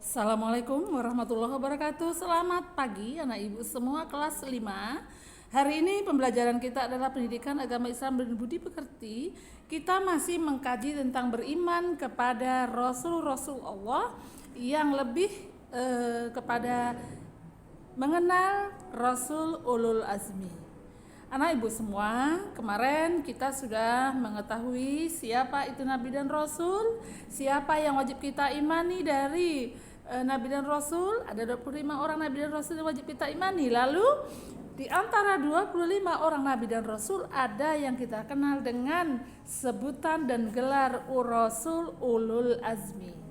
Assalamualaikum warahmatullahi wabarakatuh. Selamat pagi anak ibu semua kelas 5. Hari ini pembelajaran kita adalah pendidikan agama Islam dan budi pekerti. Kita masih mengkaji tentang beriman kepada Rasul-Rasul Allah yang lebih kepada mengenal Rasul Ulul Azmi. Anak ibu semua, kemarin kita sudah mengetahui siapa itu Nabi dan Rasul, siapa yang wajib kita imani dari Nabi dan Rasul. Ada 25 orang Nabi dan Rasul yang wajib kita imani. Lalu di antara 25 orang Nabi dan Rasul ada yang kita kenal dengan sebutan dan gelar Rasul Ulul Azmi.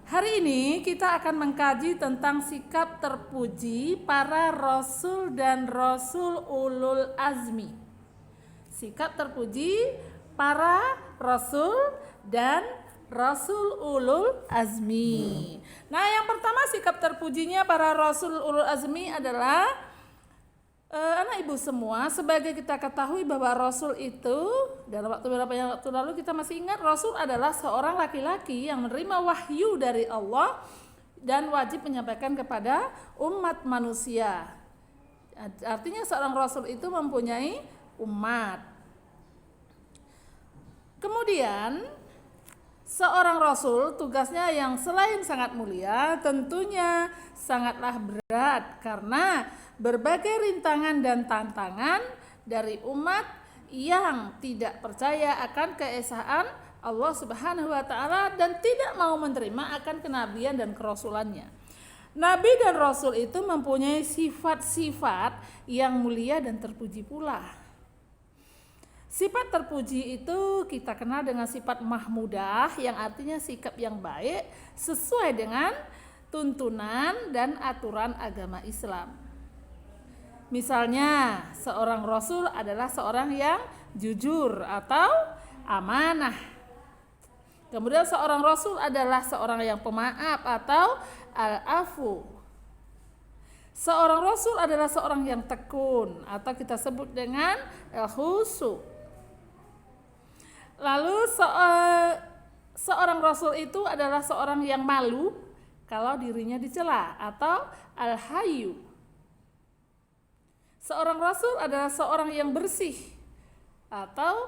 Hari ini kita akan mengkaji tentang sikap terpuji para Rasul dan Rasul Ulul Azmi. Sikap terpuji para Rasul dan Rasul Ulul Azmi. Nah, yang pertama sikap terpujinya para Rasul Ulul Azmi adalah anak ibu semua, sebagai kita ketahui bahwa Rasul itu dalam beberapa waktu lalu kita masih ingat, Rasul adalah seorang laki-laki yang menerima wahyu dari Allah dan wajib menyampaikan kepada umat manusia. Artinya seorang Rasul itu mempunyai umat. Kemudian seorang Rasul tugasnya yang selain sangat mulia tentunya sangatlah berat karena berbagai rintangan dan tantangan dari umat yang tidak percaya akan keesaan Allah Subhanahu wa taala dan tidak mau menerima akan kenabian dan kerasulannya. Nabi dan Rasul itu mempunyai sifat-sifat yang mulia dan terpuji pula. Sifat terpuji itu kita kenal dengan sifat mahmudah, yang artinya sikap yang baik sesuai dengan tuntunan dan aturan agama Islam. Misalnya, seorang Rasul adalah seorang yang jujur atau amanah. Kemudian seorang Rasul adalah seorang yang pemaaf atau al-afu. Seorang Rasul adalah seorang yang tekun atau kita sebut dengan al-khusu. Lalu seorang Rasul itu adalah seorang yang malu kalau dirinya dicela atau al-hayyu. Seorang Rasul adalah seorang yang bersih atau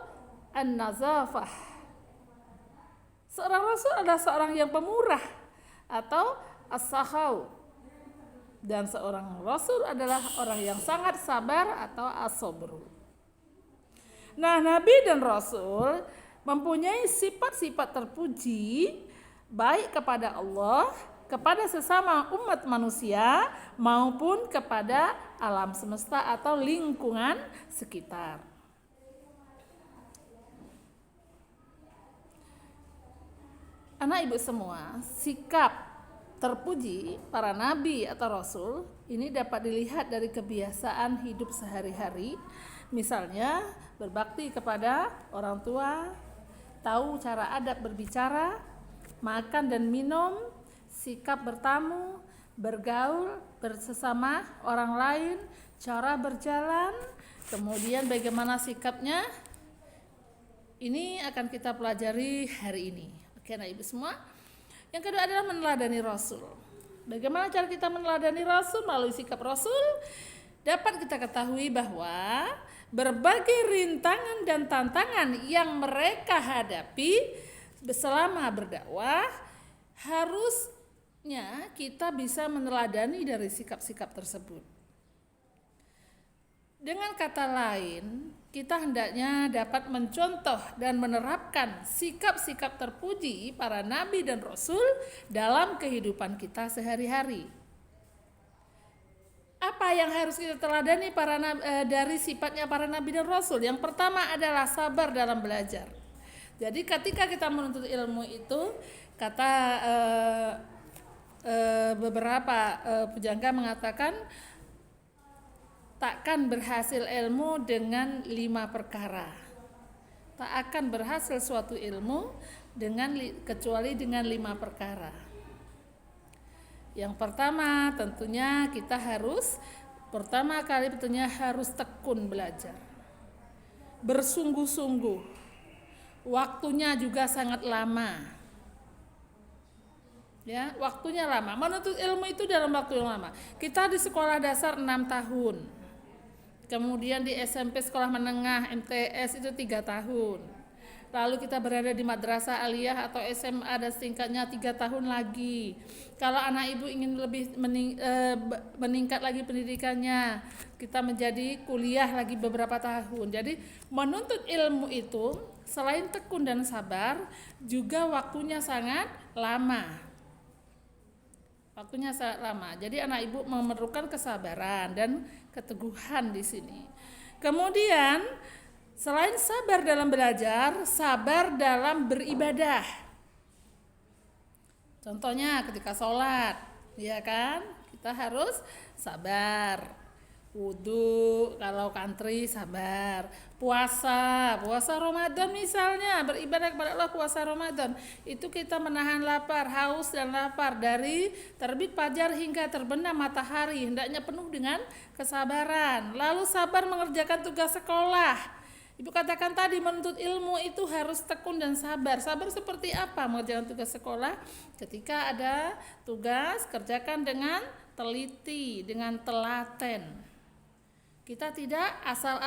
an-nazafah. Seorang Rasul adalah seorang yang pemurah atau as-sakhau. Dan seorang Rasul adalah orang yang sangat sabar atau as-sabru. Nah, Nabi dan Rasul mempunyai sifat-sifat terpuji baik kepada Allah, kepada sesama umat manusia maupun kepada alam semesta atau lingkungan sekitar. Anak ibu semua, sikap terpuji para nabi atau rasul ini dapat dilihat dari kebiasaan hidup sehari-hari. Misalnya berbakti kepada orang tua, tahu cara adab berbicara, makan dan minum, sikap bertamu, bergaul bersama orang lain, cara berjalan, kemudian bagaimana sikapnya. Ini akan kita pelajari hari ini. Oke, nah ibu semua. Yang kedua adalah meneladani Rasul. Bagaimana cara kita meneladani Rasul? Melalui sikap Rasul dapat kita ketahui bahwa berbagai rintangan dan tantangan yang mereka hadapi selama berdakwah harusnya kita bisa meneladani dari sikap-sikap tersebut. Dengan kata lain, kita hendaknya dapat mencontoh dan menerapkan sikap-sikap terpuji para nabi dan rasul dalam kehidupan kita sehari-hari. Apa yang harus kita teladani dari sifatnya para nabi dan rasul? Yang pertama adalah sabar dalam belajar. Jadi ketika kita menuntut ilmu itu, kata beberapa pujangga mengatakan, takkan berhasil ilmu dengan 5 perkara. Tak akan berhasil suatu ilmu kecuali dengan 5 perkara. Yang pertama tentunya kita harus tekun belajar. Bersungguh-sungguh. Waktunya juga sangat lama. Ya, waktunya lama. Menuntut ilmu itu dalam waktu yang lama. Kita di sekolah dasar 6 tahun. Kemudian di SMP sekolah menengah MTS itu 3 tahun. Lalu kita berada di madrasah aliyah atau SMA dan setingkatnya 3 tahun lagi. Kalau anak ibu ingin lebih meningkat lagi pendidikannya, kita menjadi kuliah lagi beberapa tahun. Jadi menuntut ilmu itu selain tekun dan sabar, juga waktunya sangat lama. Waktunya sangat lama. Jadi anak ibu memerlukan kesabaran dan keteguhan di sini. Kemudian selain sabar dalam belajar, sabar dalam beribadah. Contohnya ketika sholat, ya kan? Kita harus sabar. Wudu, kalau country sabar. Puasa Ramadan misalnya, beribadah kepada Allah puasa Ramadan. Itu kita menahan lapar, haus dan lapar dari terbit fajar hingga terbenam matahari. Hendaknya penuh dengan kesabaran. Lalu sabar mengerjakan tugas sekolah. Ibu katakan tadi menuntut ilmu itu harus tekun dan sabar. Sabar seperti apa mengerjakan tugas sekolah? Ketika ada tugas, kerjakan dengan teliti, dengan telaten. Kita tidak asal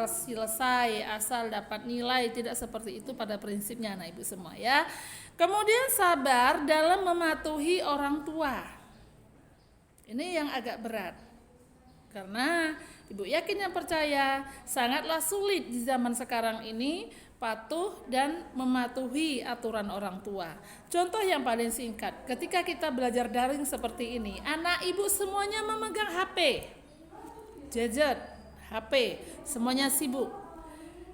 selesai, asal dapat nilai, tidak seperti itu pada prinsipnya anak ibu semua ya. Kemudian sabar dalam mematuhi orang tua. Ini yang agak berat. Karena ibu yakin dan percaya sangatlah sulit di zaman sekarang ini patuh dan mematuhi aturan orang tua. Contoh yang paling singkat, ketika kita belajar daring seperti ini, anak ibu semuanya memegang HP, gadget, HP, semuanya sibuk.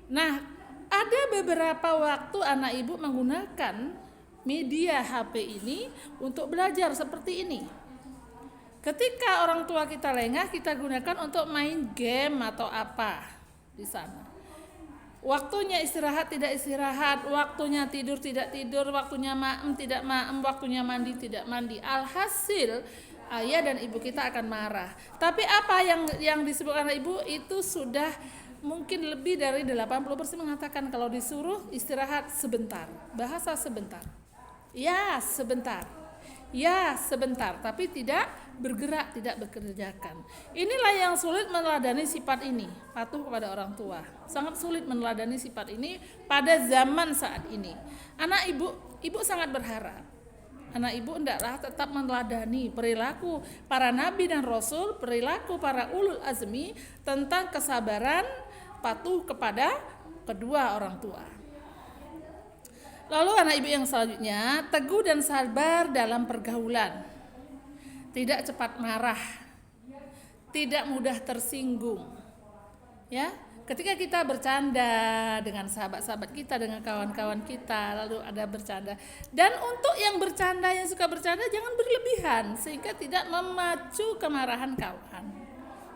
Nah, ada beberapa waktu anak ibu menggunakan media HP ini untuk belajar seperti ini. Ketika orang tua kita lengah, kita gunakan untuk main game atau apa di sana. Waktunya istirahat tidak istirahat, waktunya tidur tidak tidur, waktunya maem tidak maem, waktunya mandi tidak mandi. Alhasil ayah dan ibu kita akan marah. Tapi apa yang disebutkan oleh ibu itu sudah mungkin lebih dari 80% mengatakan kalau disuruh istirahat sebentar, bahasa sebentar. Ya, sebentar. Ya, sebentar, tapi tidak bergerak, tidak bekerjakan. Inilah yang sulit meneladani sifat ini, patuh kepada orang tua. Sangat sulit meneladani sifat ini pada zaman saat ini. Anak ibu sangat berharap anak ibu hendaklah tetap meneladani perilaku para nabi dan rasul, perilaku para ulul azmi tentang kesabaran, patuh kepada kedua orang tua. Lalu anak ibu yang selanjutnya, teguh dan sabar dalam pergaulan. Tidak cepat marah, tidak mudah tersinggung. Ya, ketika kita bercanda dengan sahabat-sahabat kita, dengan kawan-kawan kita, lalu ada bercanda. Dan untuk yang bercanda, yang suka bercanda, jangan berlebihan sehingga tidak memacu kemarahan kawan.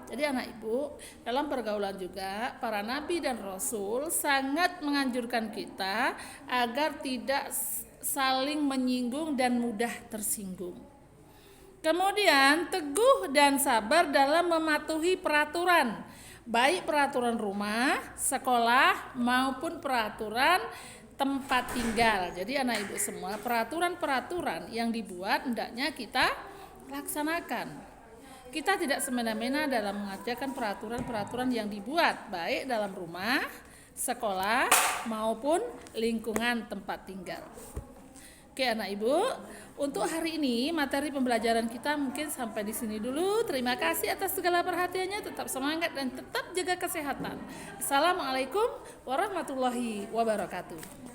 Jadi anak ibu, dalam pergaulan juga para nabi dan rasul sangat menganjurkan kita agar tidak saling menyinggung dan mudah tersinggung. Kemudian teguh dan sabar dalam mematuhi peraturan, baik peraturan rumah, sekolah maupun peraturan tempat tinggal. Jadi anak ibu semua, peraturan-peraturan yang dibuat hendaknya kita laksanakan. Kita tidak semena-mena dalam mengerjakan peraturan-peraturan yang dibuat baik dalam rumah, sekolah maupun lingkungan tempat tinggal. Oke anak ibu, untuk hari ini materi pembelajaran kita mungkin sampai di sini dulu. Terima kasih atas segala perhatiannya, tetap semangat dan tetap jaga kesehatan. Assalamualaikum warahmatullahi wabarakatuh.